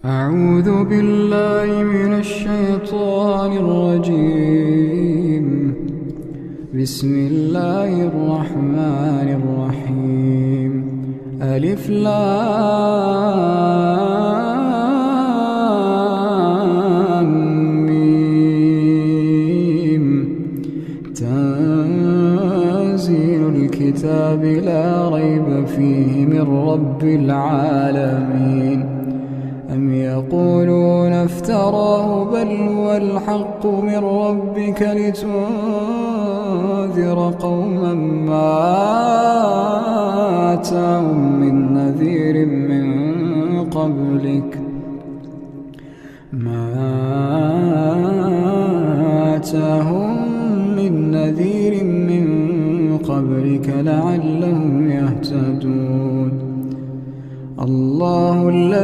أعوذ بالله من الشيطان الرجيم. بسم الله الرحمن الرحيم. ألف لام ميم. تنزيل الكتاب لا ريب فيه من رب العالمين. أم يقولون افتراه بل هو الحق من ربك لتنذر قوما ما آتاهم من نذير من قبلك لعلهم يهتدون. الله الذي